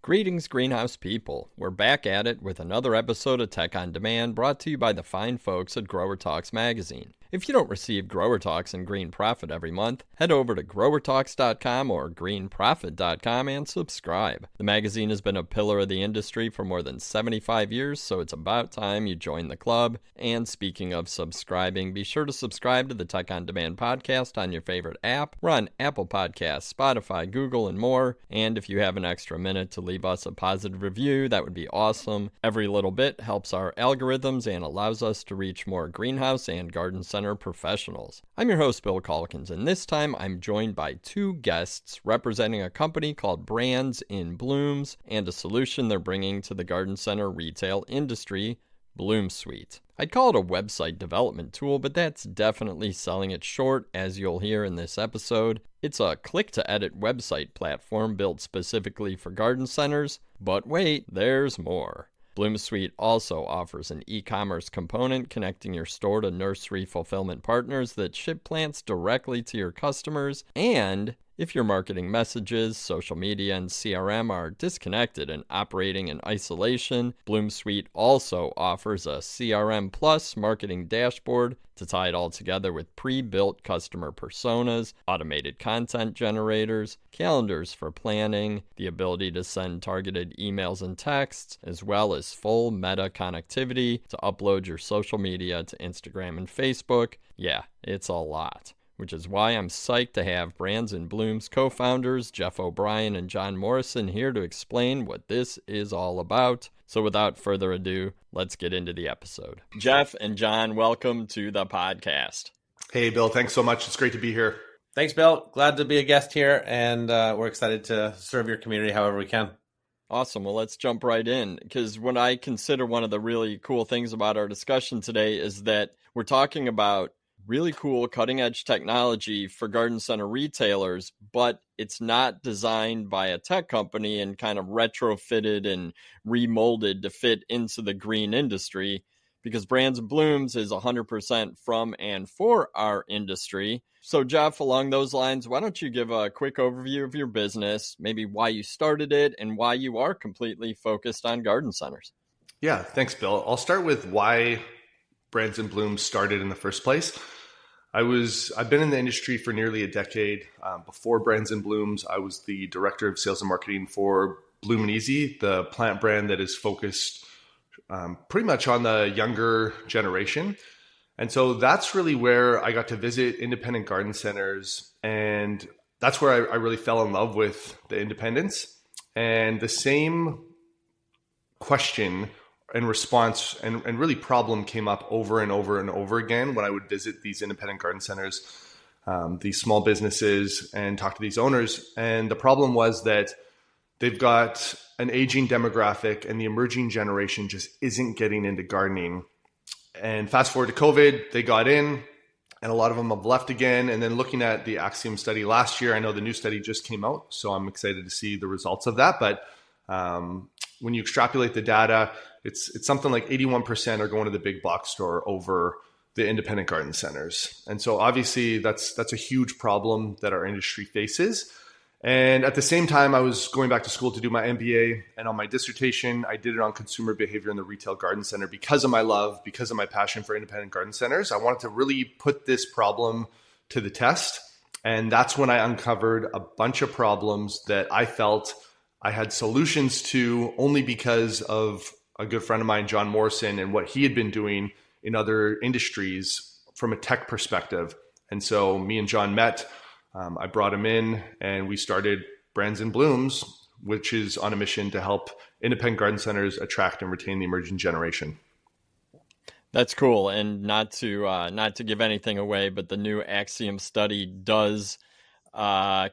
Greetings, greenhouse people. We're back at it with another episode of Tech on Demand brought to you by the fine folks at Grower Talks magazine. If you don't receive Grower Talks and Green Profit every month, head over to growertalks.com or greenprofit.com and subscribe. The magazine has been a pillar of the industry for more than 75 years, so it's about time you join the club. And speaking of subscribing, be sure to subscribe to the Tech on Demand podcast on your favorite app. We're on Apple Podcasts, Spotify, Google, and more. And if you have an extra minute to leave us a positive review, that would be awesome. Every little bit helps our algorithms and allows us to reach more greenhouse and garden center professionals. I'm your host, Bill Calkins, and this time I'm joined by two guests representing a company called Brands in Blooms and a solution they're bringing to the garden center retail industry, BloomSuite. I'd call it a website development tool, but that's definitely selling it short, as you'll hear in this episode. It's a click-to-edit website platform built specifically for garden centers, but wait, there's more. BloomSuite also offers an e-commerce component connecting your store to nursery fulfillment partners that ship plants directly to your customers. And if your marketing messages, social media, and CRM are disconnected and operating in isolation, BloomSuite also offers a CRM Plus marketing dashboard to tie it all together with pre-built customer personas, automated content generators, calendars for planning, the ability to send targeted emails and texts, as well as full meta connectivity to upload your social media to Instagram and Facebook. Yeah, it's a lot. Which is why I'm psyched to have Brands in Bloom's co-founders, Jeff O'Brien and John Morrison, here to explain what this is all about. So without further ado, let's get into the episode. Jeff and John, welcome to the podcast. Hey, Bill. Thanks so much. It's great to be here. Thanks, Bill. Glad to be a guest here, and we're excited to serve your community however we can. Awesome. Well, let's jump right in, because what I consider one of the really cool things about our discussion today is that we're talking about really cool cutting-edge technology for garden center retailers, but it's not designed by a tech company and kind of retrofitted and remolded to fit into the green industry, because Brands and Blooms is 100% from and for our industry. So Jeff, along those lines, why don't you give a quick overview of your business, maybe why you started it and why you are completely focused on garden centers? Yeah, thanks, Bill. I'll start with why Brands and Blooms started in the first place. I've been in the industry for nearly a decade. Before Brands and Blooms, I was the director of sales and marketing for Bloom and Easy, the plant brand that is focused pretty much on the younger generation. And so that's really where I got to visit independent garden centers. And that's where I really fell in love with the independents. And the same question and response and really problem came up over and over and over again when I would visit these independent garden centers, these small businesses, and talk to these owners. And the problem was that they've got an aging demographic and the emerging generation just isn't getting into gardening. And fast forward to COVID, they got in and a lot of them have left again. And then looking at the Axiom study last year, I know the new study just came out, so I'm excited to see the results of that. But when you extrapolate the data, it's something like 81% are going to the big box store over the independent garden centers. And so obviously that's a huge problem that our industry faces. And at the same time, I was going back to school to do my MBA, and on my dissertation, I did it on consumer behavior in the retail garden center because of my love, because of my passion for independent garden centers. I wanted to really put this problem to the test. And that's when I uncovered a bunch of problems that I felt I had solutions to only because of a good friend of mine, John Morrison, and what he had been doing in other industries from a tech perspective. And so me and John met. I brought him in and we started Brands and Blooms, which is on a mission to help independent garden centers attract and retain the emerging generation. That's cool. And not to give anything away, but the new Axiom study does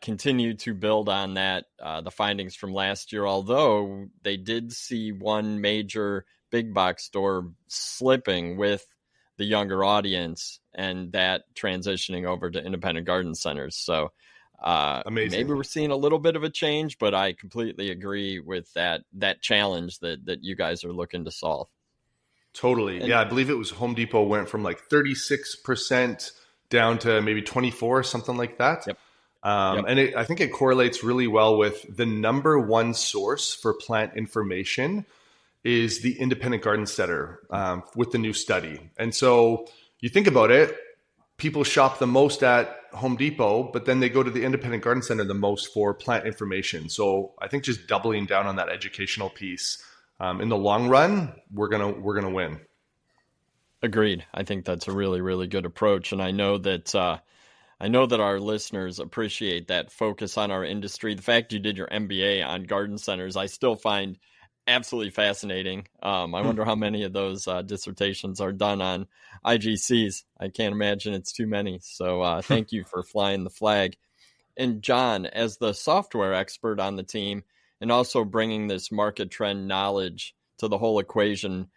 continue to build on that, the findings from last year, although they did see one major big box store slipping with the younger audience and that transitioning over to independent garden centers. So Amazing. Maybe we're seeing a little bit of a change, but I completely agree with that challenge that you guys are looking to solve. Totally. And yeah, I believe it was Home Depot went from like 36% down to maybe 24, something like that. Yep. Yep. I think it correlates really well with the number one source for plant information is the independent garden center with the new study. And so you think about it, people shop the most at Home Depot, but then they go to the independent garden center the most for plant information. So I think just doubling down on that educational piece in the long run, we're gonna win. Agreed. I think that's a really, really good approach. And I know that our listeners appreciate that focus on our industry. The fact you did your MBA on garden centers, I still find absolutely fascinating. I wonder how many of those dissertations are done on IGCs. I can't imagine it's too many. So thank you for flying the flag. And John, as the software expert on the team and also bringing this market trend knowledge to the whole equation,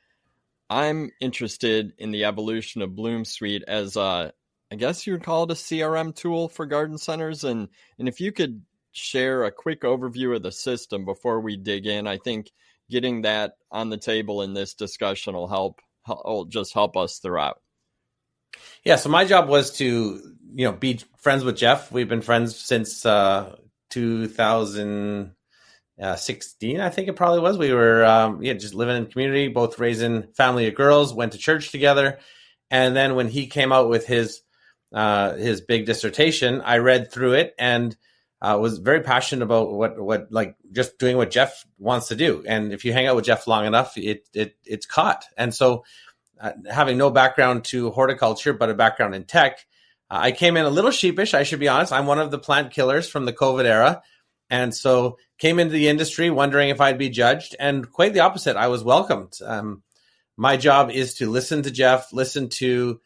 I'm interested in the evolution of BloomSuite as I guess you would call it a CRM tool for garden centers. And if you could share a quick overview of the system before we dig in, I think getting that on the table in this discussion will just help us throughout. Yeah, so my job was to, be friends with Jeff. We've been friends since 2016, I think it probably was. We were just living in the community, both raising family of girls, went to church together. And then when he came out with his big dissertation, I read through it and was very passionate about what like just doing what Jeff wants to do. And if you hang out with Jeff long enough, it's caught. And so having no background to horticulture, but a background in tech, I came in a little sheepish, I should be honest. I'm one of the plant killers from the COVID era. And so came into the industry wondering if I'd be judged, and quite the opposite. I was welcomed. My job is to listen to Jeff, listen to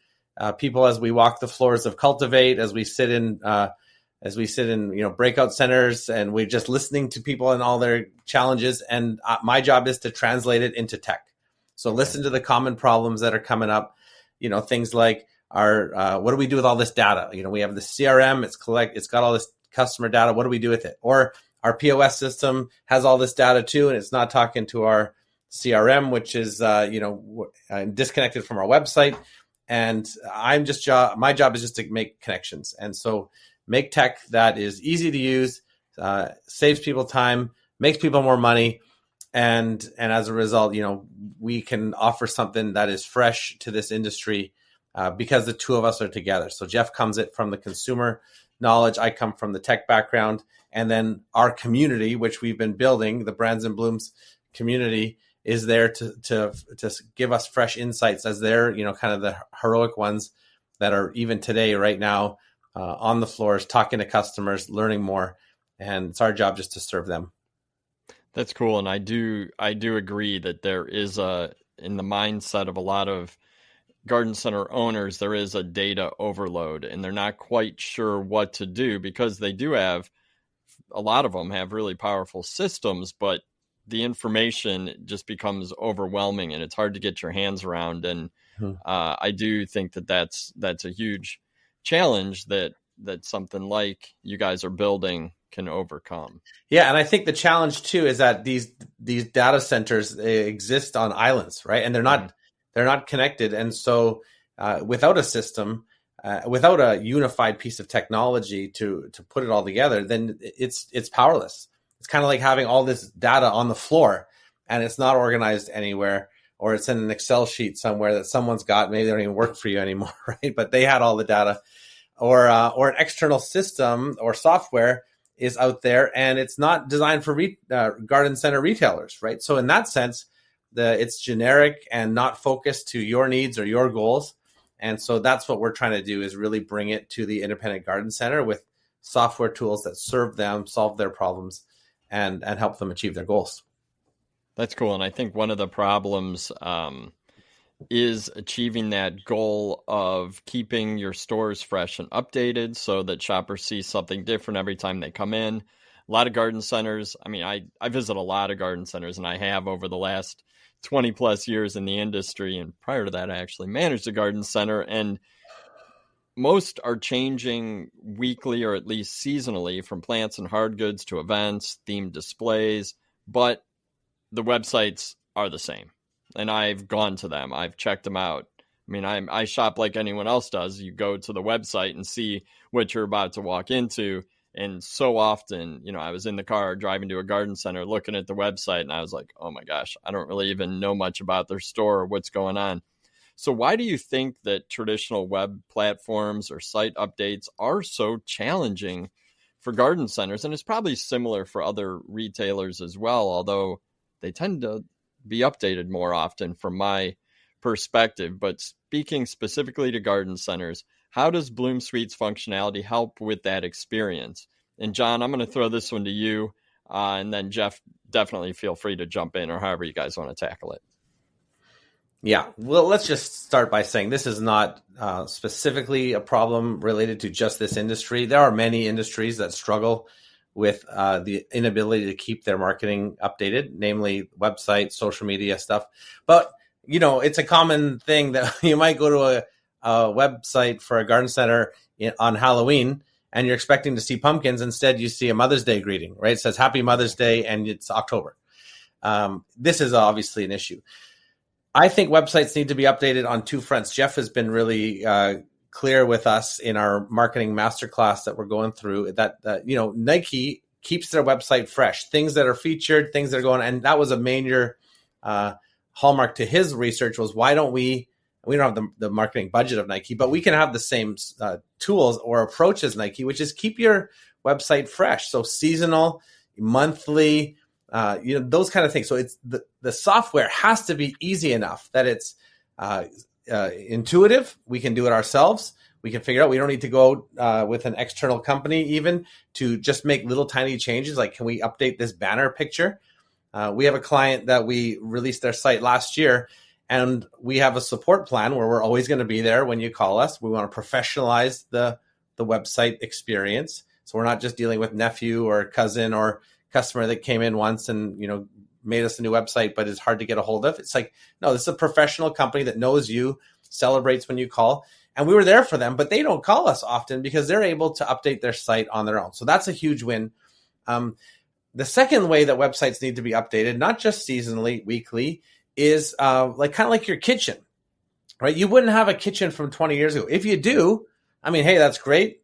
people as we walk the floors of Cultivate, as we sit in breakout centers, and we're just listening to people and all their challenges. And my job is to translate it into tech. So listen to the common problems that are coming up. Things like what do we do with all this data? We have the CRM. It's got all this customer data. What do we do with it? Or our POS system has all this data too, and it's not talking to our CRM, which is disconnected from our website. And my job is just to make connections. And so make tech that is easy to use, saves people time, makes people more money. And as a result, we can offer something that is fresh to this industry because the two of us are together. So Jeff comes from the consumer knowledge. I come from the tech background. And then our community, which we've been building, the Brands and Blooms community, is there to give us fresh insights as they're, kind of the heroic ones that are even today, right now, on the floors, talking to customers, learning more. And it's our job just to serve them. That's cool. And I do agree that there is in the mindset of a lot of garden center owners, there is a data overload, and they're not quite sure what to do because they do have, a lot of them have really powerful systems, but the information just becomes overwhelming and it's hard to get your hands around. And I do think that that's a huge challenge that something like you guys are building can overcome. Yeah, and I think the challenge too is that these data centers, they exist on islands, right? And they're not connected. And so without a system, without a unified piece of technology to put it all together, then it's powerless. It's kind of like having all this data on the floor and it's not organized anywhere, or it's in an Excel sheet somewhere that someone's got. Maybe they don't even work for you anymore, right? But they had all the data, or an external system or software is out there and it's not designed for garden center retailers, right? So in that sense, it's generic and not focused to your needs or your goals. And so that's what we're trying to do, is really bring it to the independent garden center with software tools that serve them, solve their problems, and help them achieve their goals. That's cool. And I think one of the problems is achieving that goal of keeping your stores fresh and updated so that shoppers see something different every time they come in. A lot of garden centers, I visit a lot of garden centers, and I have over the last 20 plus years in the industry. And prior to that, I actually managed a garden center, and most are changing weekly or at least seasonally, from plants and hard goods to events, themed displays, but the websites are the same. And I've gone to them. I've checked them out. I shop like anyone else does. You go to the website and see what you're about to walk into. And so often, I was in the car driving to a garden center looking at the website and I was like, oh my gosh, I don't really even know much about their store or what's going on. So why do you think that traditional web platforms or site updates are so challenging for garden centers? And it's probably similar for other retailers as well, although they tend to be updated more often from my perspective. But speaking specifically to garden centers, how does BloomSuite's functionality help with that experience? And John, I'm going to throw this one to you, and then Jeff, definitely feel free to jump in or however you guys want to tackle it. Yeah, well, let's just start by saying this is not specifically a problem related to just this industry. There are many industries that struggle with the inability to keep their marketing updated, namely websites, social media stuff. But, it's a common thing that you might go to a website for a garden center on Halloween and you're expecting to see pumpkins. Instead, you see a Mother's Day greeting, right? It says Happy Mother's Day and it's October. This is obviously an issue. I think websites need to be updated on two fronts. Jeff has been really clear with us in our marketing masterclass that we're going through that, Nike keeps their website fresh, things that are featured, things that are going, and that was a major hallmark to his research was why don't we don't have the marketing budget of Nike, but we can have the same tools or approach as Nike, which is keep your website fresh. So seasonal, monthly, those kind of things. So it's the software has to be easy enough that it's intuitive. We can do it ourselves. We can figure out. We don't need to go with an external company even to just make little tiny changes. Like, can we update this banner picture? We have a client that we released their site last year, and we have a support plan where we're always going to be there when you call us. We want to professionalize the website experience. So we're not just dealing with nephew or cousin or customer that came in once and, made us a new website, but is hard to get a hold of. It's like, no, this is a professional company that knows you, celebrates when you call. And we were there for them, but they don't call us often because they're able to update their site on their own. So that's a huge win. The second way that websites need to be updated, not just seasonally, weekly, is kind of like your kitchen, right? You wouldn't have a kitchen from 20 years ago. If you do, hey, that's great.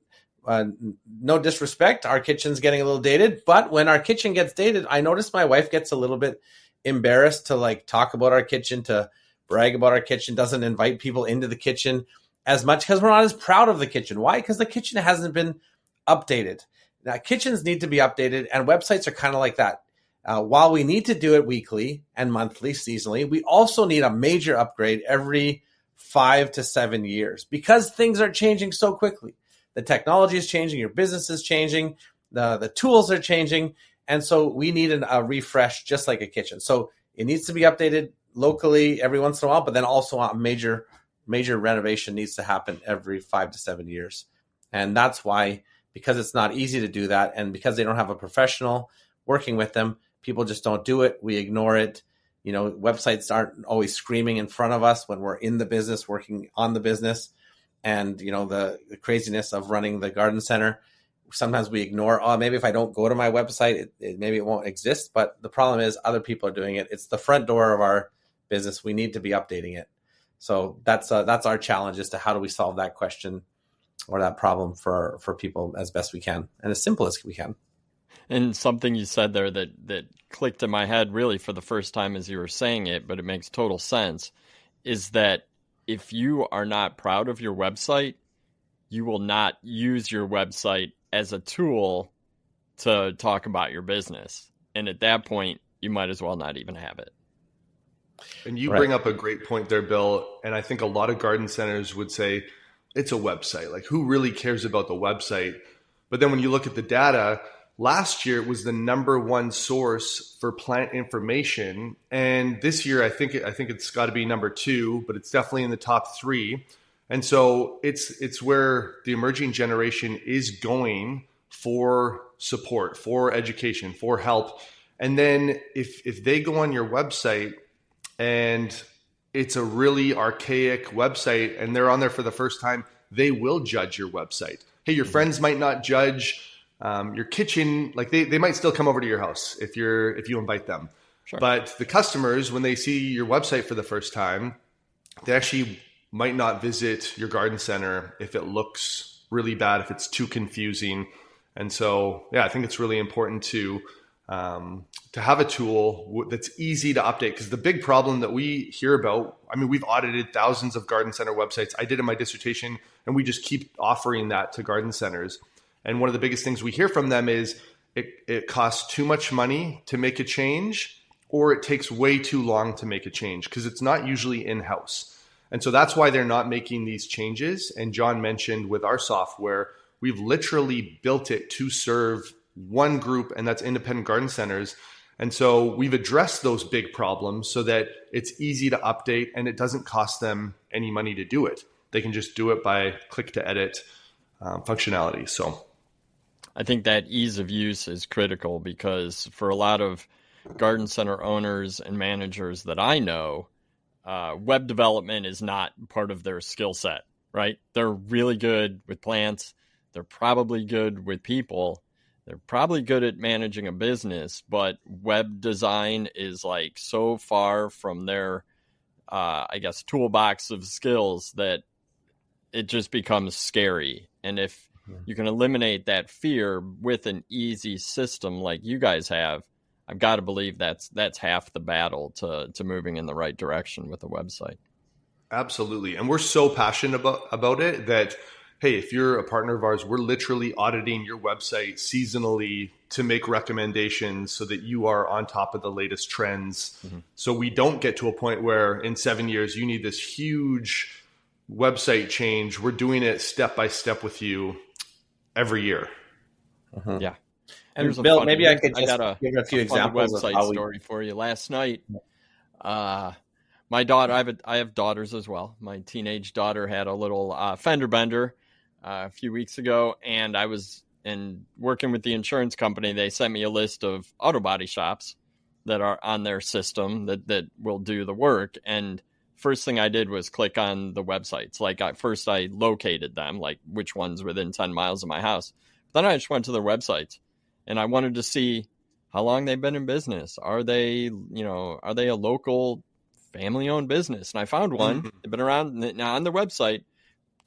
No disrespect. Our kitchen's getting a little dated, but when our kitchen gets dated, I notice my wife gets a little bit embarrassed to talk about our kitchen, to brag about our kitchen, doesn't invite people into the kitchen as much because we're not as proud of the kitchen. Why? Because the kitchen hasn't been updated. Now, kitchens need to be updated, and websites are kind of like that. While we need to do it weekly and monthly, seasonally, we also need a major upgrade every 5 to 7 years because things are changing so quickly. The technology is changing, your business is changing, the tools are changing, and so we need a refresh just like a kitchen. So it needs to be updated locally every once in a while, but then also a major renovation needs to happen every 5 to 7 years. And that's why, because it's not easy to do that, and because they don't have a professional working with them, people just don't do it. We ignore it. Websites aren't always screaming in front of us when we're in the business, working on the business. And, the craziness of running the garden center, sometimes we ignore, maybe if I don't go to my website, maybe it won't exist. But the problem is other people are doing it. It's the front door of our business. We need to be updating it. So that's our challenge as to how do we solve that question or that problem for people as best we can and as simple as we can. And something you said there that clicked in my head really for the first time as you were saying it, but it makes total sense, is that if you are not proud of your website, you will not use your website as a tool to talk about your business. And at that point, you might as well not even have it. And you bring up a great point there, Bill. And I think a lot of garden centers would say it's a website. Like, who really cares about the website? But then when you look at the data, last year it was the number one source for plant information, and this year I think it's got to be number 2, but it's definitely in the top 3. And so it's where the emerging generation is going for support, for education, for help. And then if they go on your website and it's a really archaic website and they're on there for the first time, they will judge your website. Hey, your friends might not judge your kitchen, like they might still come over to your house if you invite them. Sure. But the customers, when they see your website for the first time, they actually might not visit your garden center if it looks really bad, if it's too confusing. And so, yeah, I think it's really important to have a tool that's easy to update. Because the big problem that we hear about, I mean, we've audited thousands of garden center websites. I did in my dissertation, and we just keep offering that to garden centers. And one of the biggest things we hear from them is it costs too much money to make a change, or it takes way too long to make a change because it's not usually in-house. And so that's why they're not making these changes. And John mentioned with our software, we've literally built it to serve one group, and that's independent garden centers. And so we've addressed those big problems so that it's easy to update and it doesn't cost them any money to do it. They can just do it by click to edit functionality. So I think that ease of use is critical because for a lot of garden center owners and managers that I know, web development is not part of their skill set, right? They're really good with plants. They're probably good with people. They're probably good at managing a business, but web design is like so far from their, toolbox of skills that it just becomes scary. And if you can eliminate that fear with an easy system like you guys have, I've got to believe that's half the battle to moving in the right direction with a website. Absolutely. And we're so passionate about it that, hey, if you're a partner of ours, we're literally auditing your website seasonally to make recommendations so that you are on top of the latest trends. Mm-hmm. So we don't get to a point where in 7 years you need this huge website change. We're doing it step by step with you every year. Mm-hmm. Yeah. And Bill, maybe I could just give a few examples website of how story for you. Last night, my daughter, I have daughters as well. My teenage daughter had a little fender bender a few weeks ago, and I was working with the insurance company. They sent me a list of auto body shops that are on their system that will do the work. And first thing I did was click on the websites. Like first I located them, like which one's within 10 miles of my house. Then I just went to their websites and I wanted to see how long they've been in business. Are they a local family owned business? And I found one. Mm-hmm. They've been around now on their website.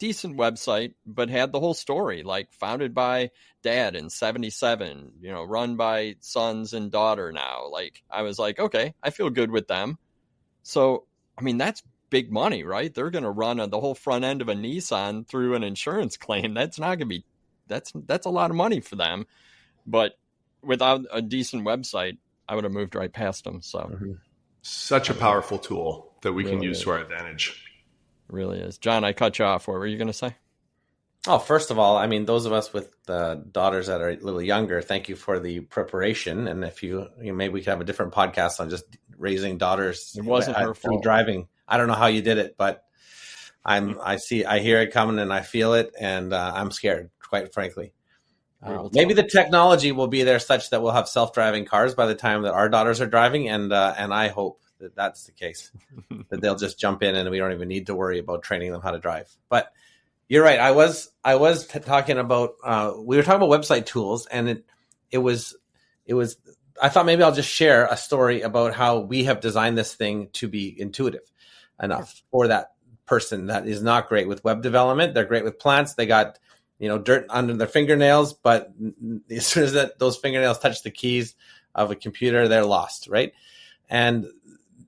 Decent website, but had the whole story, like founded by dad in 77, run by sons and daughter now. Like I was like, okay, I feel good with them. So, I mean, that's big money, right? They're going to run the whole front end of a Nissan through an insurance claim. That's not going to be, that's a lot of money for them. But without a decent website, I would have moved right past them. So such a powerful tool that we can use to our advantage. Really is. John, I cut you off. What were you going to say? Oh, first of all, I mean, those of us with daughters that are a little younger, thank you for the preparation. And if maybe we could have a different podcast on just raising daughters. It wasn't her fault. Driving. I don't know how you did it, but I hear it coming and I feel it, and I'm scared, quite frankly. Maybe the technology will be there such that we'll have self-driving cars by the time that our daughters are driving, and I hope that that's the case, that they'll just jump in and we don't even need to worry about training them how to drive. But you're right. I was talking about, we were talking about website tools, and it was, I thought maybe I'll just share a story about how we have designed this thing to be intuitive enough for that person that is not great with web development. They're great with plants. They got, dirt under their fingernails, but as soon as those fingernails touch the keys of a computer, they're lost. Right. And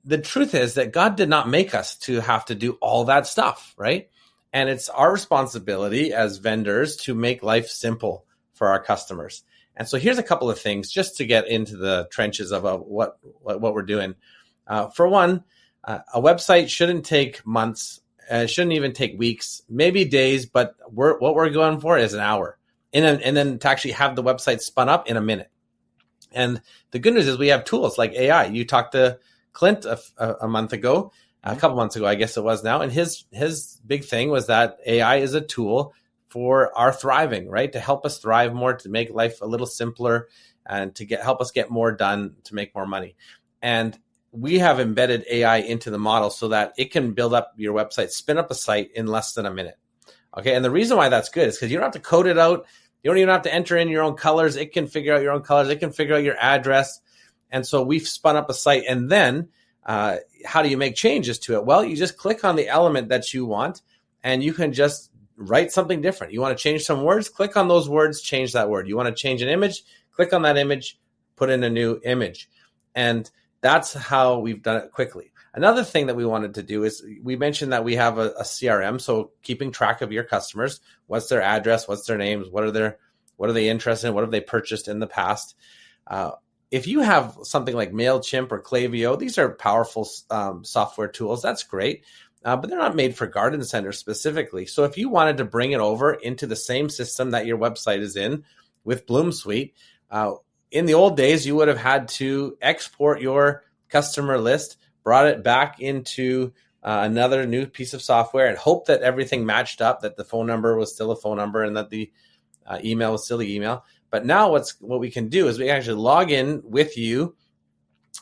the truth is that God did not make us to have to do all that stuff, right? And it's our responsibility as vendors to make life simple for our customers. And so here's a couple of things just to get into the trenches of what we're doing. For one, a website shouldn't take months. It shouldn't even take weeks, maybe days, but what we're going for is an hour. And then to actually have the website spun up in a minute. And the good news is we have tools like AI. You talked to Clint a month ago, a couple months ago, I guess it was now. And his big thing was that AI is a tool for our thriving, right? To help us thrive more, to make life a little simpler, and to help us get more done, to make more money. And we have embedded AI into the model so that it can build up your website, spin up a site in less than a minute. Okay. And the reason why that's good is because you don't have to code it out. You don't even have to enter in your own colors. It can figure out your own colors. It can figure out your address. And so we've spun up a site, and then how do you make changes to it? Well, you just click on the element that you want, and you can just write something different. You want to change some words, click on those words, change that word. You want to change an image, click on that image, put in a new image. And that's how we've done it quickly. Another thing that we wanted to do is we mentioned that we have a CRM. So keeping track of your customers, what's their address, what's their names, what are they interested in, what have they purchased in the past. If you have something like MailChimp or Klaviyo, these are powerful software tools. That's great. But they're not made for garden centers specifically. So if you wanted to bring it over into the same system that your website is in with BloomSuite, in the old days, you would have had to export your customer list, brought it back into another new piece of software and hope that everything matched up, that the phone number was still a phone number and that the email was still the email. But now what we can do is we actually log in with you.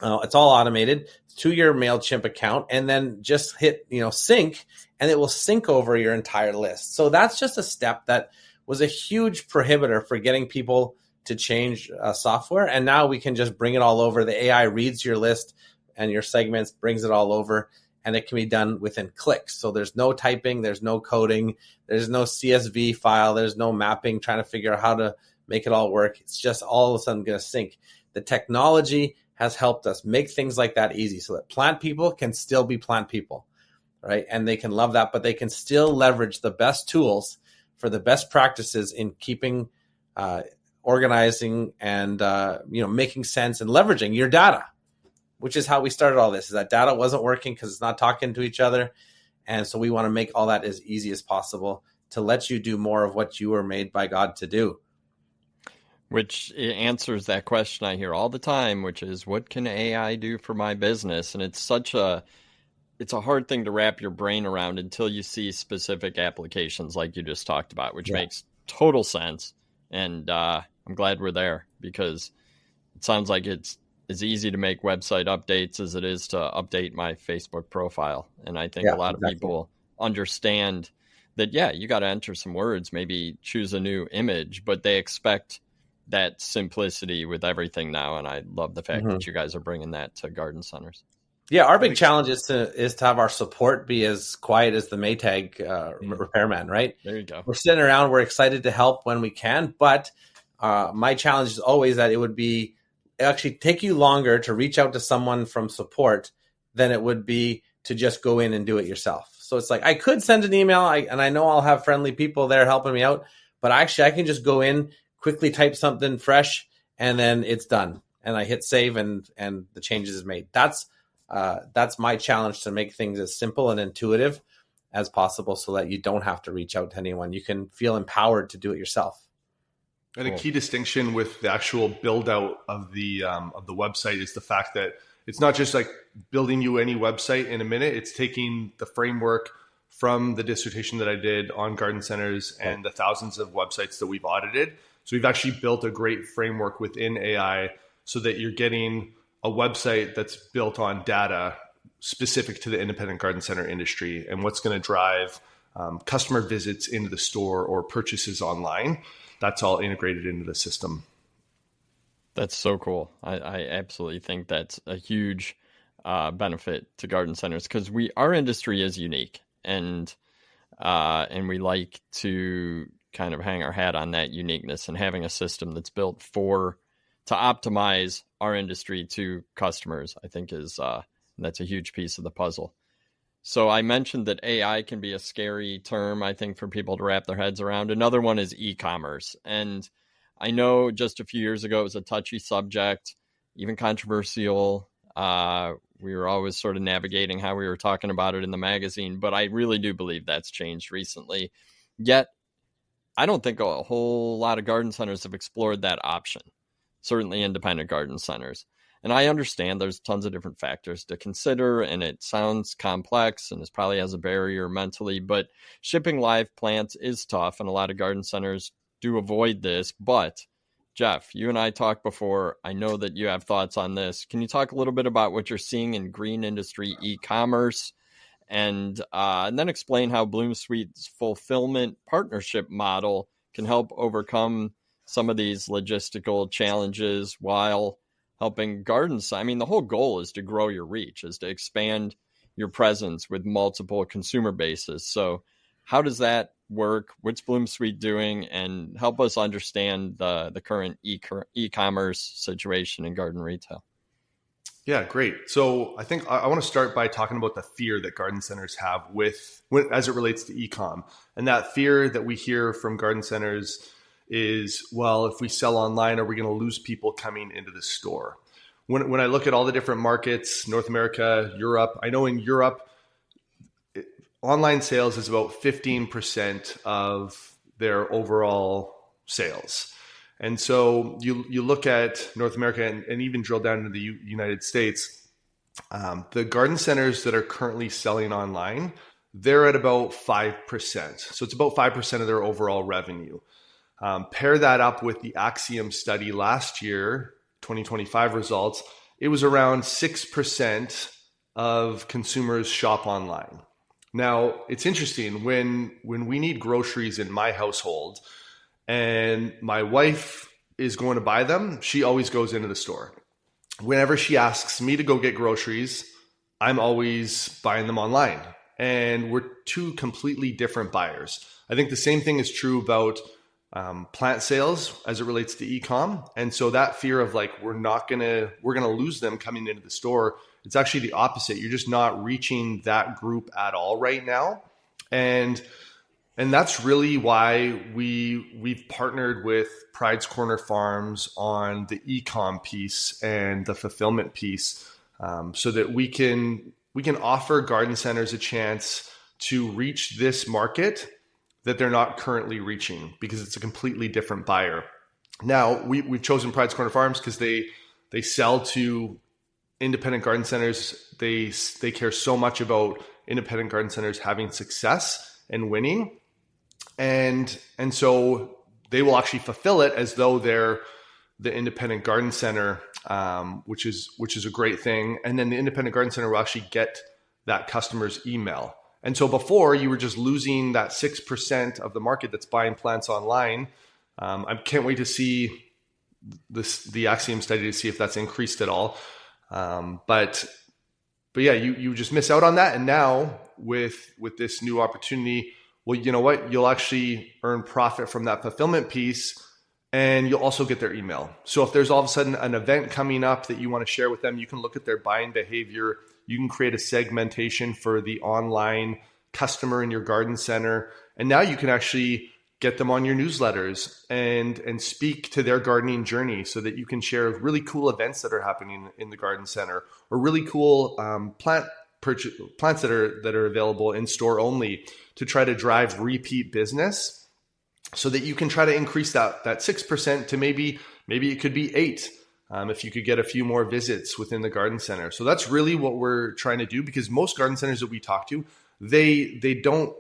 It's all automated to your MailChimp account and then just hit, sync, and it will sync over your entire list. So that's just a step that was a huge prohibitor for getting people to change software. And now we can just bring it all over. The AI reads your list and your segments, brings it all over, and it can be done within clicks. So there's no typing, there's no coding, there's no CSV file, there's no mapping, trying to figure out how to make it all work. It's just all of a sudden going to sync. The technology has helped us make things like that easy so that plant people can still be plant people, right? And they can love that, but they can still leverage the best tools for the best practices in keeping, organizing and, making sense and leveraging your data, which is how we started all this, is that data wasn't working because it's not talking to each other. And so we want to make all that as easy as possible to let you do more of what you were made by God to do. Which answers that question I hear all the time, which is, what can AI do for my business? And it's it's a hard thing to wrap your brain around until you see specific applications like you just talked about, which makes total sense. And I'm glad we're there, because it sounds like it's as easy to make website updates as it is to update my Facebook profile. And I think a lot of people understand that, you got to enter some words, maybe choose a new image, but they expect that simplicity with everything now. And I love the fact that you guys are bringing that to garden centers. Yeah, our big challenge is to have our support be as quiet as the Maytag repairman, right? There you go. We're sitting around, we're excited to help when we can, but my challenge is always that it would be actually take you longer to reach out to someone from support than it would be to just go in and do it yourself. So it's like, I could send an email and I know I'll have friendly people there helping me out, but actually I can just go in, quickly type something fresh, and then it's done. And I hit save and the changes is made. That's my challenge, to make things as simple and intuitive as possible so that you don't have to reach out to anyone. You can feel empowered to do it yourself. And a key distinction with the actual build out of the website is the fact that it's not just like building you any website in a minute. It's taking the framework from the dissertation that I did on garden centers and the thousands of websites that we've audited. So we've actually built a great framework within AI so that you're getting a website that's built on data specific to the independent garden center industry and what's going to drive customer visits into the store or purchases online. That's all integrated into the system. That's so cool. I absolutely think that's a huge benefit to garden centers, because our industry is unique, and we like to kind of hang our hat on that uniqueness, and having a system that's built to optimize our industry to customers, I think that's a huge piece of the puzzle. So I mentioned that AI can be a scary term, I think, for people to wrap their heads around. Another one is e-commerce. And I know just a few years ago it was a touchy subject, even controversial. We were always sort of navigating how we were talking about it in the magazine, but I really do believe that's changed recently. Yet, I don't think a whole lot of garden centers have explored that option, certainly independent garden centers. And I understand there's tons of different factors to consider, and it sounds complex and it probably has a barrier mentally, but shipping live plants is tough, and a lot of garden centers do avoid this. But Jeff, you and I talked before. I know that you have thoughts on this. Can you talk a little bit about what you're seeing in green industry e-commerce, and then explain how BloomSuite's fulfillment partnership model can help overcome some of these logistical challenges while helping gardens? I mean, the whole goal is to grow your reach, is to expand your presence with multiple consumer bases. So how does that work? What's BloomSuite doing? And help us understand the current e-commerce situation in garden retail. Yeah, great. So I think I want to start by talking about the fear that garden centers have as it relates to e-com. And that fear that we hear from garden centers is, well, if we sell online, are we going to lose people coming into the store? When I look at all the different markets, North America, Europe, I know in Europe, online sales is about 15% of their overall sales. And so you look at North America and even drill down into the United States, the garden centers that are currently selling online, they're at about 5%. So it's about 5% of their overall revenue. Pair that up with the Axiom study last year, 2025 results, it was around 6% of consumers shop online. Now, it's interesting when we need groceries in my household, and my wife is going to buy them, she always goes into the store. Whenever she asks me to go get groceries, I'm always buying them online. And we're two completely different buyers. I think the same thing is true about plant sales as it relates to e-com. And so that fear of like, we're going to lose them coming into the store, it's actually the opposite. You're just not reaching that group at all right now. And that's really why we've partnered with Pride's Corner Farms on the e-com piece and the fulfillment piece, so that we can offer garden centers a chance to reach this market that they're not currently reaching, because it's a completely different buyer. Now, we've chosen Pride's Corner Farms because they sell to independent garden centers. They care so much about independent garden centers having success and winning. And so they will actually fulfill it as though they're the independent garden center, which is a great thing. And then the independent garden center will actually get that customer's email. And so before, you were just losing that 6% of the market that's buying plants online. I can't wait to see the Axiom study to see if that's increased at all. But yeah, you just miss out on that. And now with this new opportunity, well, you know what? You'll actually earn profit from that fulfillment piece, and you'll also get their email. So if there's all of a sudden an event coming up that you want to share with them, you can look at their buying behavior. You can create a segmentation for the online customer in your garden center. And now you can actually get them on your newsletters and speak to their gardening journey, so that you can share really cool events that are happening in the garden center, or really cool plants that are available in store only, to try to drive repeat business, so that you can try to increase that 6% to maybe it could be 8%, if you could get a few more visits within the garden center. So that's really what we're trying to do, because most garden centers that we talk to, they don't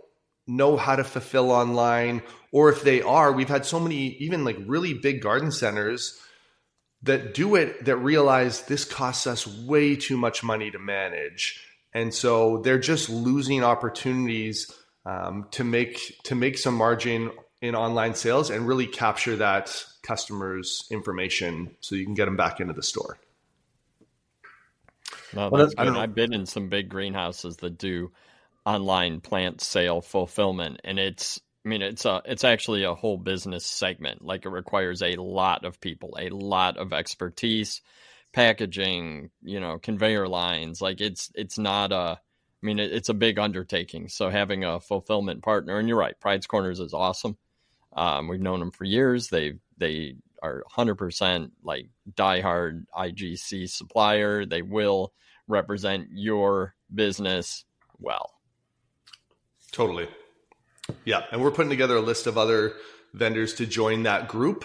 know how to fulfill online, or if they are, we've had so many even like really big garden centers that do it that realize this costs us way too much money to manage. And so they're just losing opportunities to make some margin in online sales and really capture that customer's information so you can get them back into the store. No, that's good. I've been in some big greenhouses that do online plant sale fulfillment, and it's actually a whole business segment. Like, it requires a lot of people, a lot of expertise, packaging, conveyor lines. Like, it's a big undertaking. So having a fulfillment partner, and you're right, Pride's Corners is awesome. We've known them for years. They are 100% like diehard IGC supplier. They will represent your business well. Totally. Yeah. And we're putting together a list of other vendors to join that group.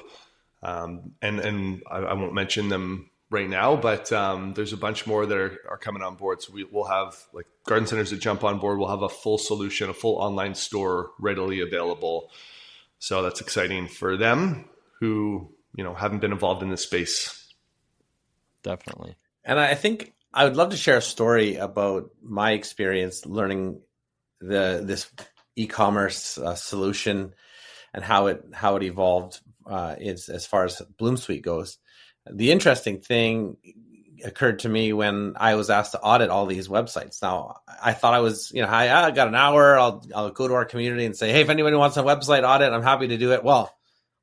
And I won't mention them right now, but there's a bunch more that are coming on board. So we'll have like garden centers that jump on board. We'll have a full solution, a full online store readily available. So that's exciting for them who, haven't been involved in this space. Definitely. And I think I would love to share a story about my experience learning this e-commerce solution and how it evolved as far as BloomSuite goes. The interesting thing, occurred to me when I was asked to audit all these websites. Now, I thought I was, I got an hour. I'll go to our community and say, hey, if anybody wants a website audit, I'm happy to do it. Well,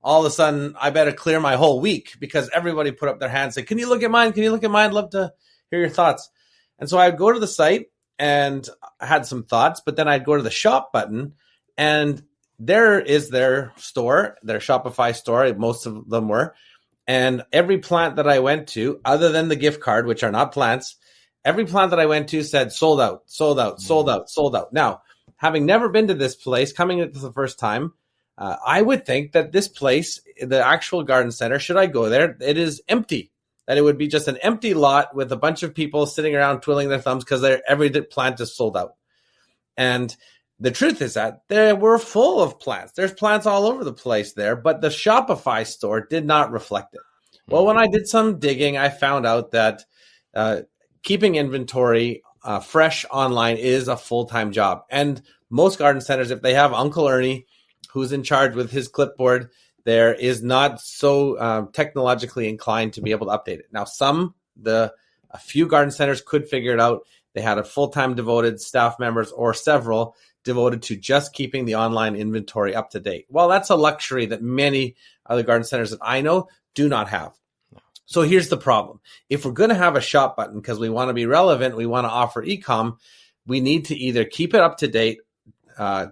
all of a sudden, I better clear my whole week because everybody put up their hands and say, can you look at mine? Can you look at mine? I'd love to hear your thoughts. And so I'd go to the site and I had some thoughts, but then I'd go to the shop button and there is their store, their Shopify store. Most of them were. And every plant that I went to, other than the gift card, which are not plants, every plant that I went to said sold out, sold out, sold out, sold out. Now, having never been to this place, coming into the first time, I would think that this place, the actual garden center, should I go there, it is empty. That it would be just an empty lot with a bunch of people sitting around twiddling their thumbs because every plant is sold out. And the truth is that they were full of plants. There's plants all over the place there, but the Shopify store did not reflect it. Well, when I did some digging, I found out that keeping inventory fresh online is a full-time job. And most garden centers, if they have Uncle Ernie, who's in charge with his clipboard, there is not so technologically inclined to be able to update it. Now, a few garden centers could figure it out. They had a full-time devoted staff members or several devoted to just keeping the online inventory up to date. Well, that's a luxury that many other garden centers that I know do not have. So here's the problem. If we're going to have a shop button because we want to be relevant, we want to offer e-com, we need to either keep it up to date,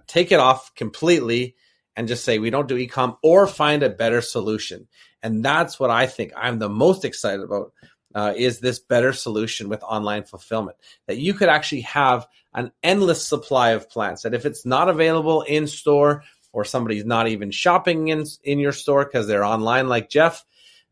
take it off completely, and just say we don't do e-com, or find a better solution. And that's what I think I'm the most excited about, is this better solution with online fulfillment, that you could actually have an endless supply of plants, that if it's not available in store or somebody's not even shopping in your store because they're online like Jeff,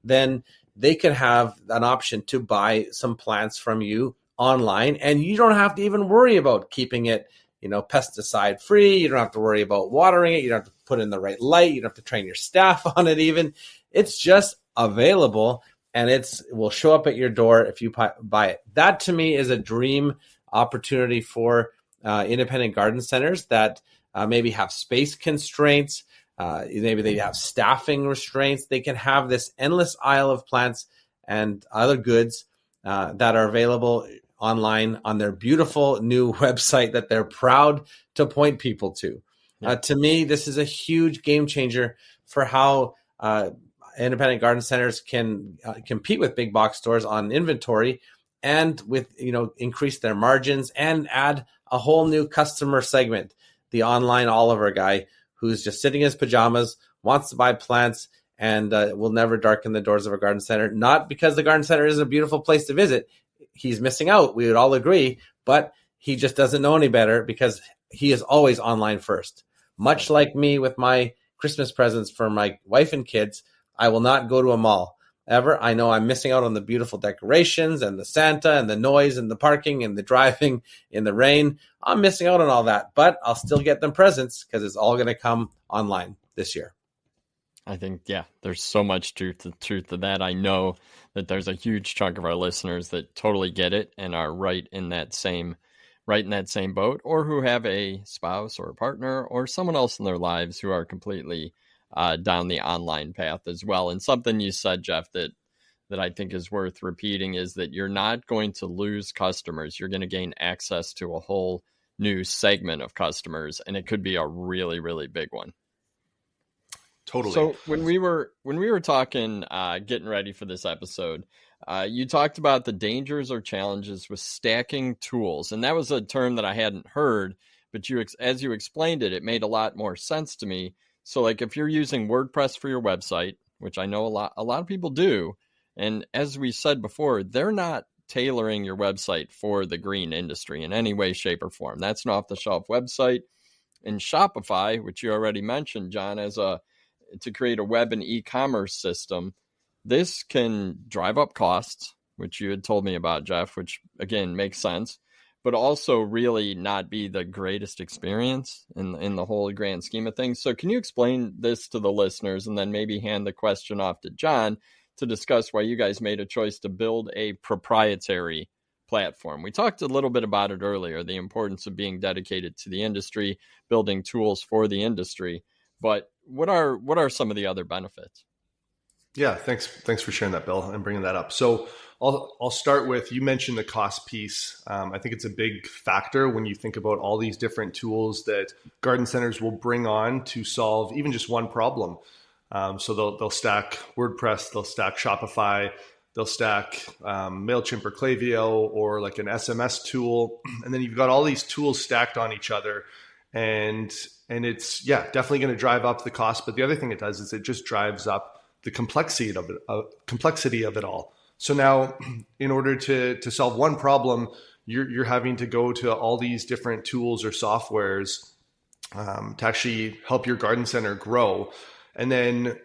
then they can have an option to buy some plants from you online, and you don't have to even worry about keeping it, pesticide free. You don't have to worry about watering it. You don't have to put in the right light. You don't have to train your staff on it even. It's just available, and it will show up at your door if you buy it. That to me is a dream opportunity for independent garden centers that maybe have space constraints. Maybe they have staffing restraints. They can have this endless aisle of plants and other goods that are available online on their beautiful new website that they're proud to point people to. To me, this is a huge game changer for how independent garden centers can compete with big box stores on inventory and with, increase their margins and add a whole new customer segment, the online Oliver guy who's just sitting in his pajamas, wants to buy plants, and will never darken the doors of a garden center. Not because the garden center isn't a beautiful place to visit. He's missing out, we would all agree, but he just doesn't know any better because he is always online first. Much like me with my Christmas presents for my wife and kids, I will not go to a mall ever. I know I'm missing out on the beautiful decorations and the Santa and the noise and the parking and the driving in the rain. I'm missing out on all that, but I'll still get them presents because it's all going to come online this year. I think, there's so much truth to that. I know that there's a huge chunk of our listeners that totally get it and are right in that same boat, or who have a spouse or a partner or someone else in their lives who are completely down the online path as well. And something you said, Jeff, that I think is worth repeating is that you're not going to lose customers. You're going to gain access to a whole new segment of customers, and it could be a really, really big one. Totally. So when we were talking, getting ready for this episode, you talked about the dangers or challenges with stacking tools, and that was a term that I hadn't heard. But as you explained it, it made a lot more sense to me. So, like, if you're using WordPress for your website, which I know a lot of people do, and as we said before, they're not tailoring your website for the green industry in any way, shape, or form. That's an off-the-shelf website. And Shopify, which you already mentioned, John, to create a web and e-commerce system, this can drive up costs, which you had told me about, Jeff, which again makes sense, but also really not be the greatest experience in the whole grand scheme of things. So can you explain this to the listeners and then maybe hand the question off to John to discuss why you guys made a choice to build a proprietary platform? We talked a little bit about it earlier, the importance of being dedicated to the industry, building tools for the industry. But what are some of the other benefits? Yeah, thanks for sharing that, Bill, and bringing that up. So I'll start with, you mentioned the cost piece. I think it's a big factor when you think about all these different tools that garden centers will bring on to solve even just one problem. So they'll stack WordPress, they'll stack Shopify, they'll stack Mailchimp or Klaviyo or like an SMS tool, and then you've got all these tools stacked on each other, and it's definitely going to drive up the cost. But the other thing it does is it just drives up the complexity of it all. So now, in order to solve one problem, you're having to go to all these different tools or softwares to actually help your garden center grow, and then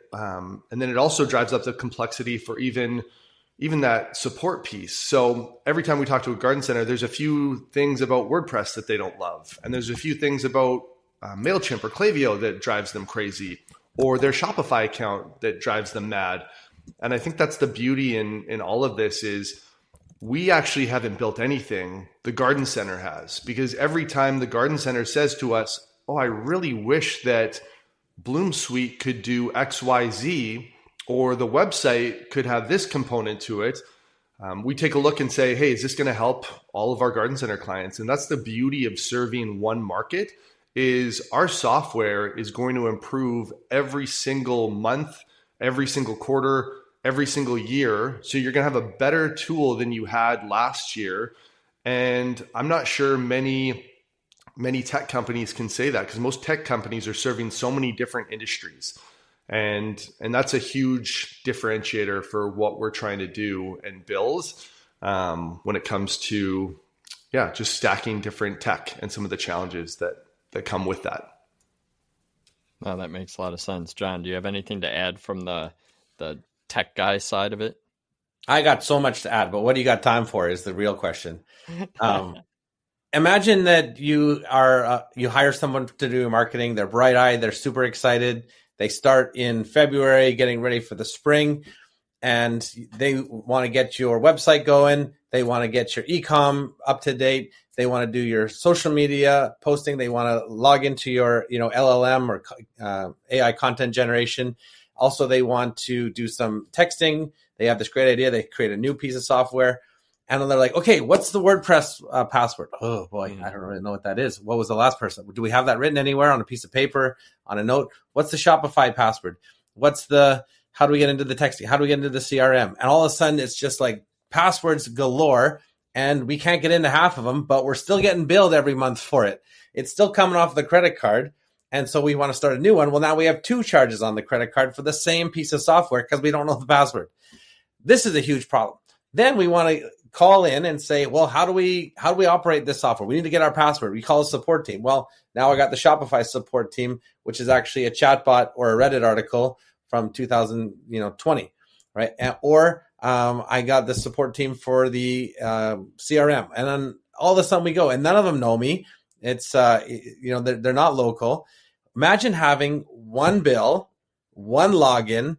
it also drives up the complexity for even that support piece. So every time we talk to a garden center, there's a few things about WordPress that they don't love, and there's a few things about Mailchimp or Klaviyo that drives them crazy, or their Shopify account that drives them mad. And I think that's the beauty in all of this is we actually haven't built anything. The garden center has, because every time the garden center says to us, oh, I really wish that BloomSuite could do XYZ, or the website could have this component to it, we take a look and say, hey, is this going to help all of our garden center clients? And that's the beauty of serving one market, is our software is going to improve every single month, every single quarter, every single year. So you're going to have a better tool than you had last year. And I'm not sure many tech companies can say that, because most tech companies are serving so many different industries. And that's a huge differentiator for what we're trying to do and build when it comes to, just stacking different tech and some of the challenges that come with that. No, that makes a lot of sense. John, do you have anything to add from the tech guy side of it? I got so much to add, but what do you got time for is the real question. Imagine that you hire someone to do marketing. They're bright-eyed. They're super excited. They start in February, getting ready for the spring, and they want to get your website going. They want to get your e-com up to date. They want to do your social media posting. They want to log into your, LLM or AI content generation. Also, they want to do some texting. They have this great idea. They create a new piece of software, and then they're like, okay, what's the WordPress password? Oh boy, I don't really know what that is. What was the last person? Do we have that written anywhere on a piece of paper, on a note? What's the Shopify password? How do we get into the texting? How do we get into the CRM? And all of a sudden, it's just like passwords galore, and we can't get into half of them, but we're still getting billed every month for it. It's still coming off the credit card. And so we want to start a new one. Well, now we have 2 charges on the credit card for the same piece of software because we don't know the password. This is a huge problem. Then we want to call in and say, well, how do we operate this software? We need to get our password. We call a support team. Well, now I got the Shopify support team, which is actually a chatbot or a Reddit article from 2020, right? Or I got the support team for the CRM, and then all of a sudden we go, and none of them know me. It's they're not local. Imagine having one bill, one login,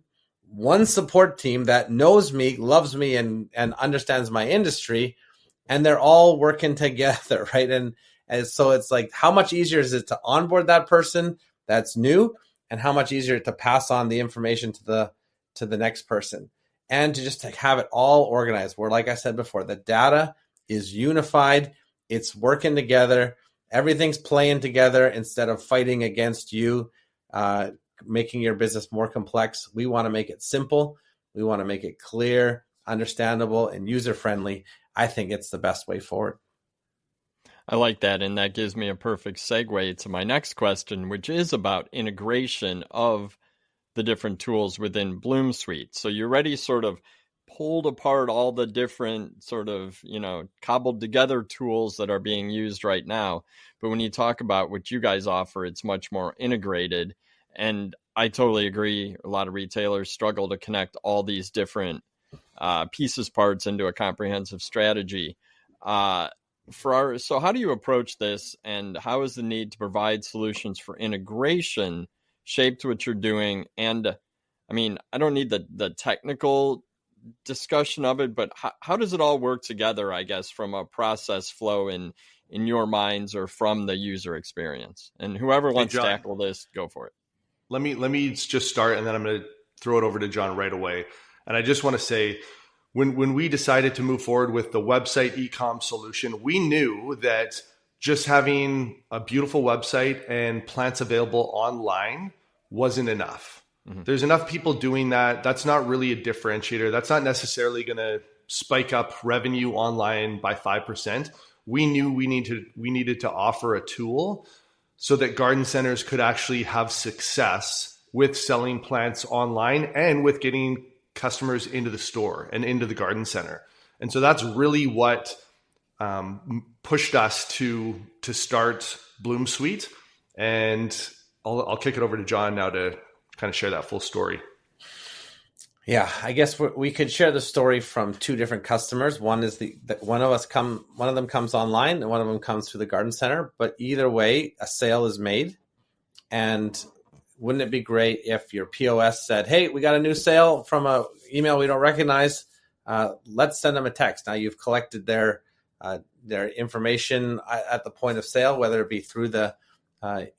one support team that knows me, loves me, and understands my industry, and they're all working together, right? And so it's like, how much easier is it to onboard that person that's new, and how much easier to pass on the information to the next person, and to just have it all organized, where, like I said before, the data is unified, it's working together, everything's playing together instead of fighting against you, making your business more complex. We want to make it simple. We want to make it clear, understandable, and user-friendly. I think it's the best way forward. I like that, and that gives me a perfect segue to my next question, which is about integration of the different tools within BloomSuite. So you already sort of pulled apart all the different sort of, cobbled together tools that are being used right now. But when you talk about what you guys offer, it's much more integrated. And I totally agree. A lot of retailers struggle to connect all these different parts into a comprehensive strategy. So how do you approach this, and how is the need to provide solutions for integration shaped what you're doing? And I mean, I don't need the technical discussion of it, but how does it all work together, I guess, from a process flow in your minds, or from the user experience? And whoever wants to tackle this, go for it. Let me just start, and then I'm going to throw it over to John right away. And I just want to say, when we decided to move forward with the website e-com solution, we knew that just having a beautiful website and plants available online wasn't enough. Mm-hmm. There's enough people doing that. That's not really a differentiator. That's not necessarily going to spike up revenue online by 5%. We knew we needed to offer a tool so that garden centers could actually have success with selling plants online and with getting customers into the store and into the garden center. And so that's really what pushed us to start BloomSuite. And I'll kick it over to John now to kind of share that full story. Yeah, I guess we could share the story from two different customers. One is one of them comes online and one of them comes through the garden center. But either way, a sale is made. And wouldn't it be great if your POS said, "Hey, we got a new sale from a email we don't recognize. Let's send them a text." Now you've collected their information at the point of sale, whether it be through the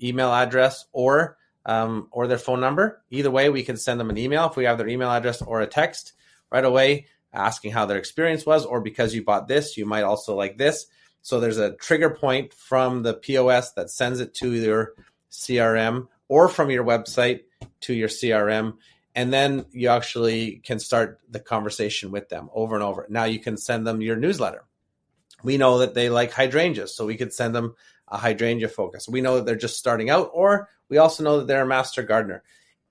email address or their phone number. Either way, we can send them an email if we have their email address, or a text right away asking how their experience was, or because you bought this, you might also like this. So there's a trigger point from the POS that sends it to your CRM, or from your website to your CRM. And then you actually can start the conversation with them over and over. Now you can send them your newsletter. We know that they like hydrangeas, so we could send them a hydrangea focus. We know that they're just starting out, or we also know that they're a master gardener.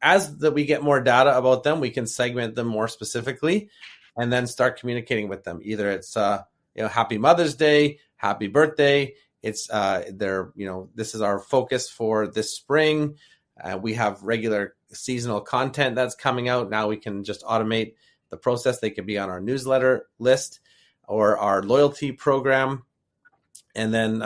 As we get more data about them, we can segment them more specifically and then start communicating with them. Either it's Happy Mother's Day, Happy Birthday. It's this is our focus for this spring. We have regular seasonal content that's coming out. Now we can just automate the process. They can be on our newsletter list or our loyalty program, and then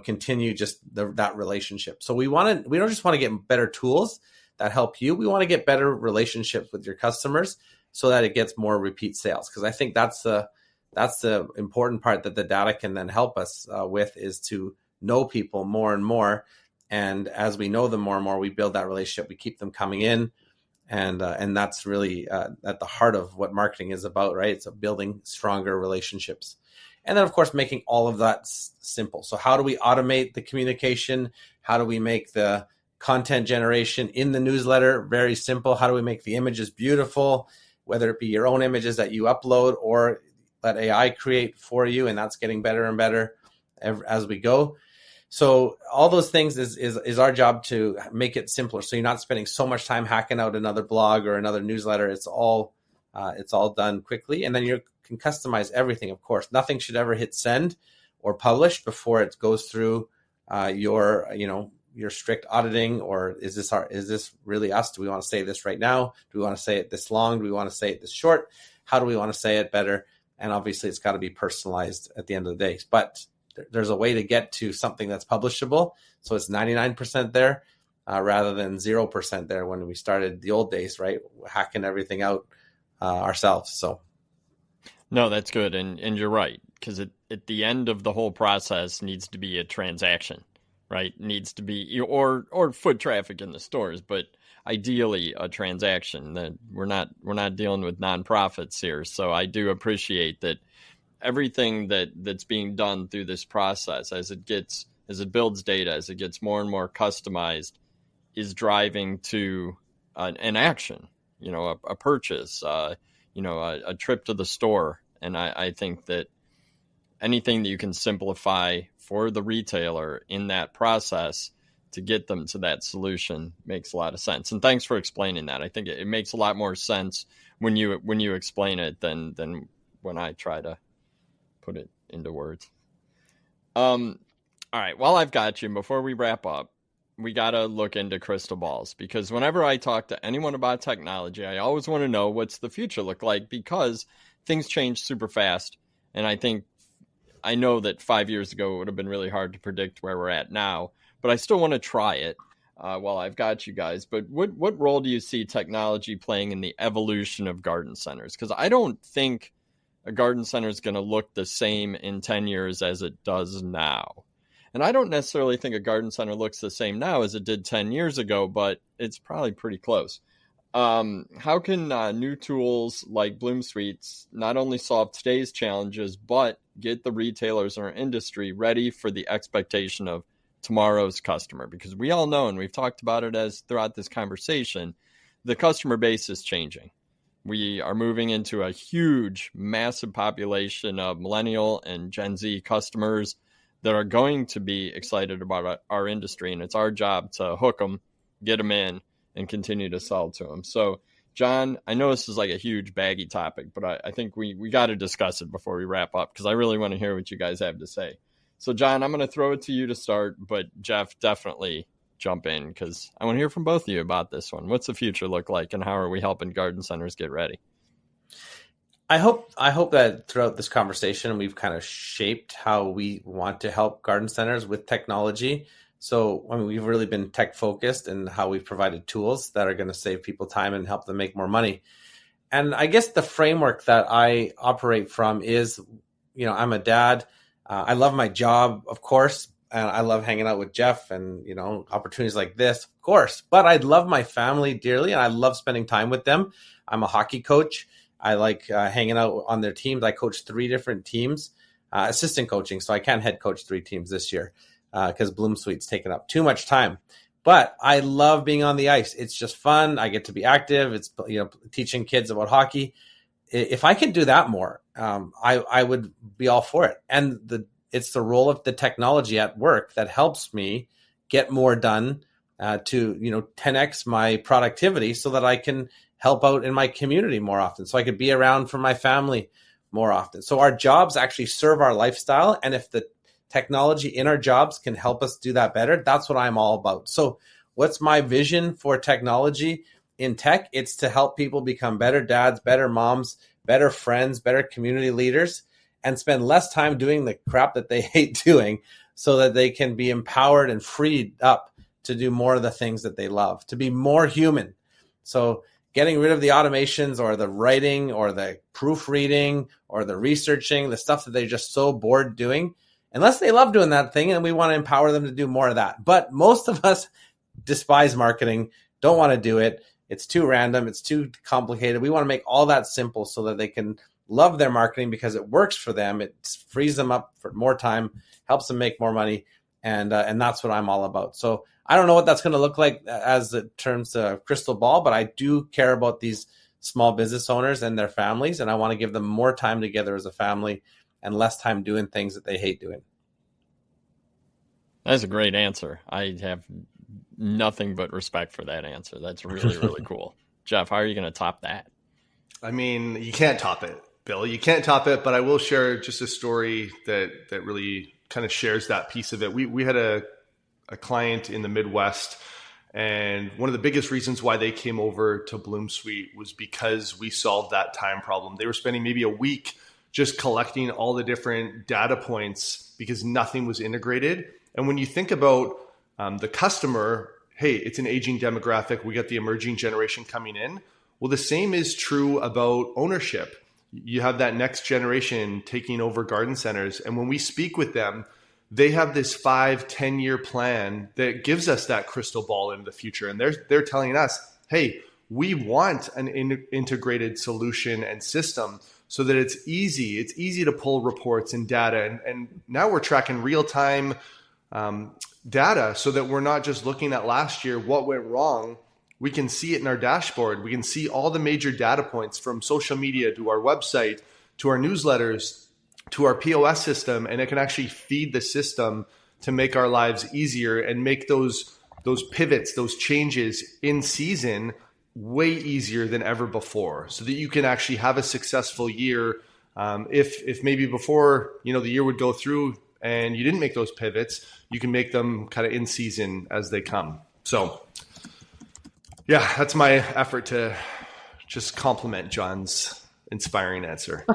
continue just that relationship. So we don't just want to get better tools that help you. We want to get better relationships with your customers so that it gets more repeat sales. Because I think that's the important part that the data can then help us with, is to know people more and more. And as we know them more and more, we build that relationship. We keep them coming in, and that's really at the heart of what marketing is about, right? It's building stronger relationships. And then, of course, making all of that simple. So how do we automate the communication? How do we make the content generation in the newsletter very simple? How do we make the images beautiful, whether it be your own images that you upload or let AI create for you? And that's getting better and better as we go. So all those things is our job to make it simpler. So you're not spending so much time hacking out another blog or another newsletter. It's all done quickly. And then you can customize everything, of course. Nothing should ever hit send or publish before it goes through your strict auditing. Or is this really us? Do we want to say this right now? Do we want to say it this long? Do we want to say it this short? How do we want to say it better? And obviously it's got to be personalized at the end of the day. But there's a way to get to something that's publishable. So it's 99% there rather than 0% there when we started the old days, right? Hacking everything out ourselves. So. No, that's good. And you're right, because at the end of the whole process needs to be a transaction, right? Needs to be, or foot traffic in the stores, but ideally a transaction. That we're not dealing with nonprofits here. So I do appreciate that everything that's being done through this process, as it builds data, as it gets more and more customized, is driving to an action, a purchase, a trip to the store. And I think that anything that you can simplify for the retailer in that process to get them to that solution makes a lot of sense. And thanks for explaining that. I think it makes a lot more sense when you explain it than when I try to put it into words. All right. While I've got you, before we wrap up, we got to look into crystal balls, because whenever I talk to anyone about technology, I always want to know what's the future look like, because things change super fast. And I know that 5 years ago, it would have been really hard to predict where we're at now, but I still want to try it while I've got you guys. But what role do you see technology playing in the evolution of garden centers? Because I don't think a garden center is going to look the same in 10 years as it does now. And I don't necessarily think a garden center looks the same now as it did 10 years ago, but it's probably pretty close. How can new tools like BloomSuite not only solve today's challenges, but get the retailers in our industry ready for the expectation of tomorrow's customer? Because we all know, and we've talked about it as throughout this conversation, the customer base is changing. We are moving into a huge, massive population of millennial and Gen Z customers that are going to be excited about our industry. And it's our job to hook them, get them in, and continue to sell to them. So, John, I know this is like a huge baggy topic, but I think we got to discuss it before we wrap up, because I really want to hear what you guys have to say. So, John, I'm going to throw it to you to start, but Jeff, definitely jump in, because I want to hear from both of you about this one. What's the future look like, and how are we helping garden centers get ready? I hope that throughout this conversation, we've kind of shaped how we want to help garden centers with technology. So, I mean, we've really been tech focused in how we've provided tools that are going to save people time and help them make more money. And I guess the framework that I operate from is, I'm a dad. I love my job, of course, and I love hanging out with Jeff and, opportunities like this, of course. But I love my family dearly, and I love spending time with them. I'm a hockey coach. I like hanging out on their teams. I coach 3 different teams, assistant coaching, so I can't head coach 3 teams this year because BloomSuite's taken up too much time. But I love being on the ice. It's just fun. I get to be active. It's teaching kids about hockey. If I could do that more, I would be all for it. And it's the role of the technology at work that helps me get more done to 10x my productivity, so that I can help out in my community more often, so I could be around for my family more often. So our jobs actually serve our lifestyle, and if the technology in our jobs can help us do that better, that's what I'm all about. So what's my vision for technology in tech? It's to help people become better dads, better moms, better friends, better community leaders, and spend less time doing the crap that they hate doing, so that they can be empowered and freed up to do more of the things that they love, to be more human. So getting rid of the automations or the writing or the proofreading or the researching, the stuff that they're just so bored doing, unless they love doing that thing, and we want to empower them to do more of that. But most of us despise marketing, don't want to do it. It's too random. It's too complicated. We want to make all that simple so that they can love their marketing because it works for them. It frees them up for more time, helps them make more money. And that's what I'm all about. So I don't know what that's going to look like as it terms of crystal ball, but I do care about these small business owners and their families. And I want to give them more time together as a family and less time doing things that they hate doing. That's a great answer. I have nothing but respect for that answer. That's really, really cool. Jeff, how are you going to top that? I mean, you can't top it, Bill. You can't top it, but I will share just a story that really kind of shares that piece of it. We had a client in the Midwest, and one of the biggest reasons why they came over to BloomSuite was because we solved that time problem. They were spending maybe a week just collecting all the different data points because nothing was integrated. And when you think about the customer, hey, it's an aging demographic. We got the emerging generation coming in. Well, the same is true about ownership. You have that next generation taking over garden centers. And when we speak with them, they have this 5-10 year plan that gives us that crystal ball into the future. And they're telling us, hey, we want an integrated solution and system so that it's easy to pull reports and data. And now we're tracking real-time data so that we're not just looking at last year, what went wrong. We can see it in our dashboard. We can see all the major data points from social media to our website, to our newsletters, to our POS system, and it can actually feed the system to make our lives easier and make those pivots, those changes in season way easier than ever before, so that you can actually have a successful year. If maybe before, the year would go through and you didn't make those pivots, you can make them kind of in season as they come. So yeah, that's my effort to just compliment John's inspiring answer.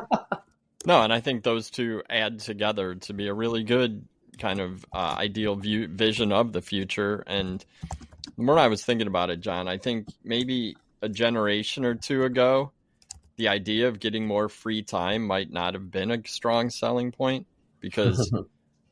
No, and I think those two add together to be a really good kind of ideal vision of the future. And the more I was thinking about it, John, I think maybe a generation or two ago, the idea of getting more free time might not have been a strong selling point because,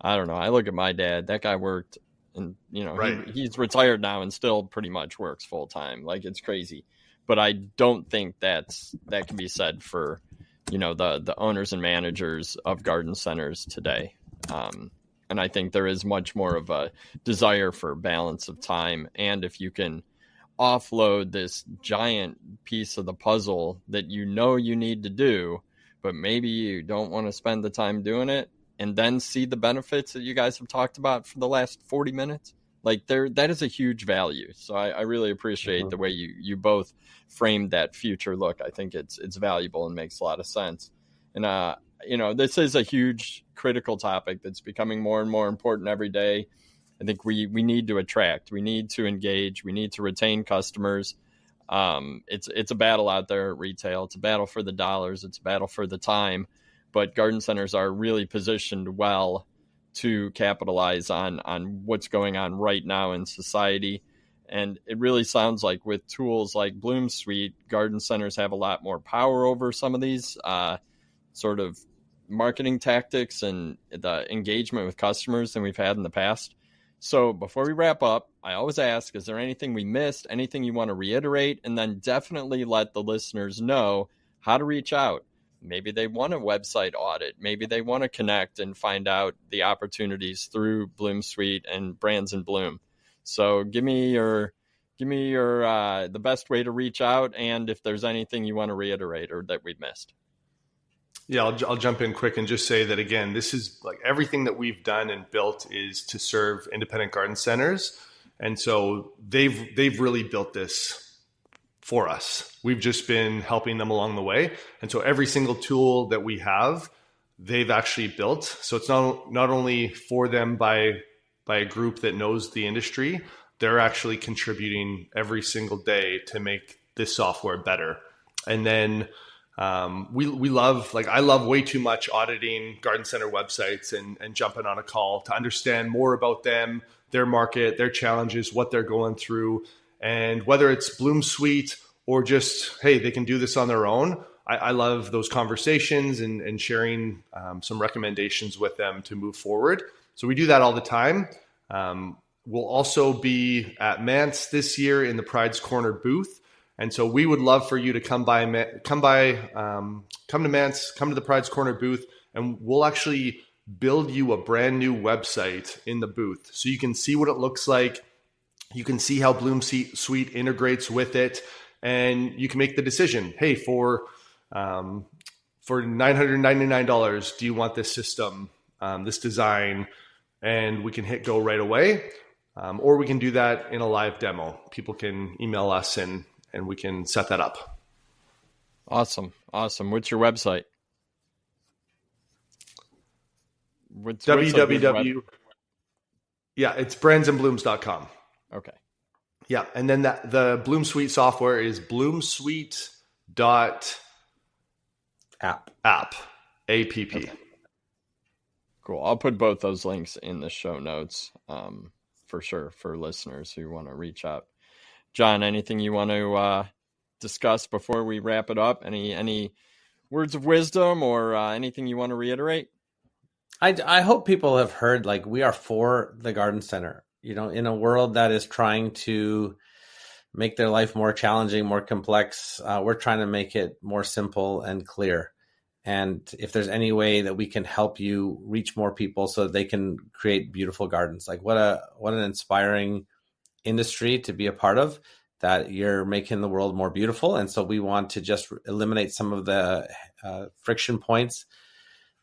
I don't know, I look at my dad, that guy worked and, right. he's retired now and still pretty much works full time. Like, it's crazy. but I don't think that can be said for, the owners and managers of garden centers today. And I think there is much more of a desire for balance of time. And if you can offload this giant piece of the puzzle that you need to do, but maybe you don't want to spend the time doing it, and then see the benefits that you guys have talked about for the last 40 minutes, like that is a huge value. So I really appreciate the way you both framed that future look. I think it's valuable and makes a lot of sense. And, this is a huge critical topic that's becoming more and more important every day. I think we need to attract, we need to engage, we need to retain customers. It's a battle out there at retail. It's a battle for the dollars. It's a battle for the time. But garden centers are really positioned well to capitalize on what's going on right now in society. And it really sounds like with tools like BloomSuite, garden centers have a lot more power over some of these sort of marketing tactics and the engagement with customers than we've had in the past. So before we wrap up, I always ask, is there anything we missed, anything you want to reiterate? And then definitely let the listeners know how to reach out. Maybe they want a website audit. Maybe they want to connect and find out the opportunities through BloomSuite and Brands in Bloom. So give me your the best way to reach out, and if there's anything you want to reiterate or that we've missed. Yeah, I'll jump in quick and just say that, again, this is like everything that we've done and built is to serve independent garden centers. And so they've really built this for us. We've just been helping them along the way. And so every single tool that we have, they've actually built. So it's not only for them by a group that knows the industry, they're actually contributing every single day to make this software better. And then we love, like, I love way too much auditing garden center websites and jumping on a call to understand more about them, their market, their challenges, what they're going through. And whether it's BloomSuite or just, hey, they can do this on their own. I love those conversations and sharing some recommendations with them to move forward. So we do that all the time. We'll also be at Mance this year in the Pride's Corner booth. And so we would love for you to come to Mance, come to the Pride's Corner booth, and we'll actually build you a brand new website in the booth. So you can see what it looks like. You can see how BloomSuite integrates with it, and you can make the decision. Hey, for $999, do you want this system, this design? And we can hit go right away. Or we can do that in a live demo. People can email us and we can set that up. Awesome. What's your website? www. Yeah, it's brandsandblooms.com. Okay. Yeah, and then the BloomSuite software is bloomsuite.app. App. Okay. Cool. I'll put both those links in the show notes for sure for listeners who want to reach out. John, anything you want to discuss before we wrap it up? Any words of wisdom or anything you want to reiterate? I hope people have heard, like, we are for the garden center. In a world that is trying to make their life more challenging, more complex, we're trying to make it more simple and clear. And if there's any way that we can help you reach more people so that they can create beautiful gardens, like what an inspiring industry to be a part of, that you're making the world more beautiful. And so we want to just eliminate some of the friction points.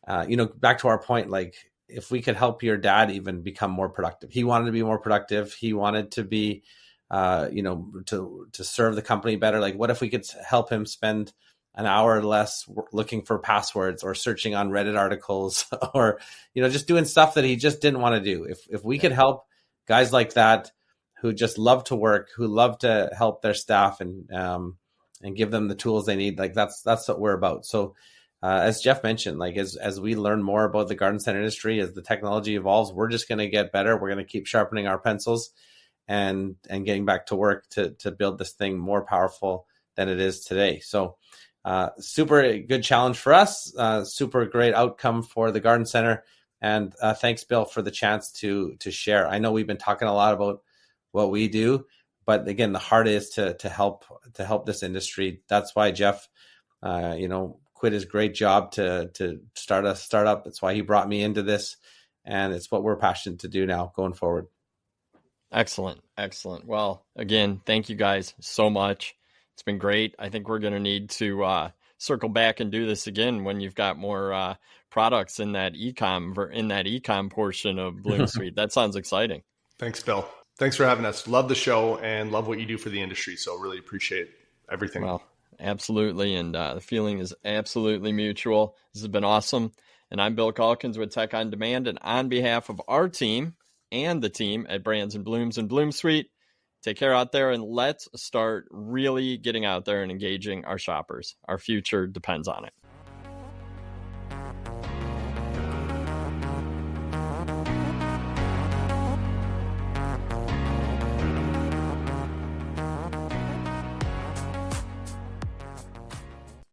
Back to our point, like, if we could help your dad even become more productive, he wanted to be more productive. He wanted to be, to serve the company better. Like, what if we could help him spend an hour or less looking for passwords or searching on Reddit articles or, just doing stuff that he just didn't want to do. If we could help guys like that who just love to work, who love to help their staff and give them the tools they need, like that's what we're about. So as Jeff mentioned, like as we learn more about the garden center industry, as the technology evolves, we're just going to get better. We're going to keep sharpening our pencils and getting back to work to build this thing more powerful than it is today. So super good challenge for us, super great outcome for the garden center. And thanks, Bill, for the chance to share. I know we've been talking a lot about what we do, But again, the heart is to help this industry. That's why Jeff, quit his great job to start a startup. That's why he brought me into this, and it's what we're passionate to do now going forward. Excellent. Well, again, thank you guys so much. It's been great. I think we're going to need to circle back and do this again when you've got more products in that ecom portion of BloomSuite. That sounds exciting. Thanks, Bill. Thanks for having us. Love the show and love what you do for the industry. So really appreciate everything. Well, absolutely. And the feeling is absolutely mutual. This has been awesome. And I'm Bill Calkins with Tech on Demand. And on behalf of our team and the team at Brands and Blooms and BloomSuite, take care out there, and let's start really getting out there and engaging our shoppers. Our future depends on it.